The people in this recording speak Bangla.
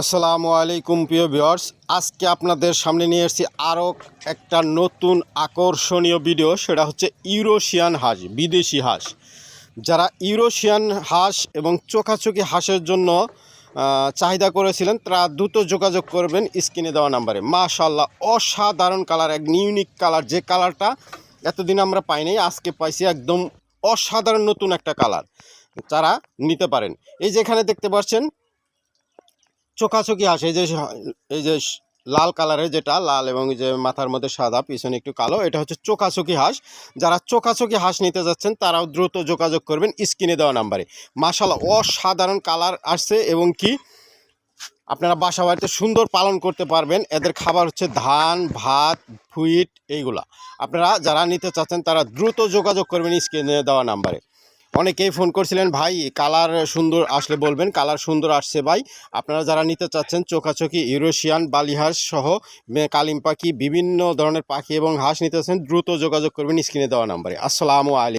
আসসালামু আলাইকুম প্রিয় ভিউয়ার্স, আজকে আপনাদের সামনে নিয়ে এসেছি আরও একটা নতুন আকর্ষণীয় ভিডিও। সেটা হচ্ছে ইউরোশিয়ান হাঁস, বিদেশি হাঁস। যারা ইউরোশিয়ান হাঁস এবং চোখাচোখি হাঁসের জন্য চাহিদা করেছিলেন তারা দ্রুত যোগাযোগ করবেন স্ক্রিনে দেওয়া নাম্বারে। মাশাআল্লাহ, অসাধারণ কালার, এক ইউনিক কালার, যে কালারটা এতদিন আমরা পাইনি, আজকে পাইছি। একদম অসাধারণ নতুন একটা কালার, যারা নিতে পারেন। এই যে এখানে দেখতে পাচ্ছেন চোখাচোখি হাঁস, এই যে লাল কালারের, যেটা লাল এবং যে মাথার মধ্যে সাদা, পিছনে একটু কালো, এটা হচ্ছে চোখাচোখি হাঁস। যারা চোখাচোখি হাঁস নিতে যাচ্ছেন তারাও দ্রুত যোগাযোগ করবেন স্ক্রিনে দেওয়া নাম্বারে। মাশাআল্লাহ, অসাধারণ কালার আসছে এবং কি আপনারা বাসা বাড়িতে সুন্দর পালন করতে পারবেন। এদের খাবার হচ্ছে ধান, ভাত, ফুইট, এইগুলা। আপনারা যারা নিতে চাচ্ছেন তারা দ্রুত যোগাযোগ করবেন স্ক্রিনে দেওয়া নাম্বারে। অনেকেই ফোন করছিলেন, ভাই কালার সুন্দর আসলে বলবেন। কালার সুন্দর আসছে ভাই। আপনারা যারা নিতে চাচ্ছেন চোখাচোখি ইউরোশিয়ান বালি হাঁস সহ কালিম পাখি, বিভিন্ন ধরনের পাখি এবং হাঁস নিতে চাচ্ছেন, দ্রুত যোগাযোগ করবেন স্ক্রিনে দেওয়া নাম্বারে। আসসালামু আলাইকুম।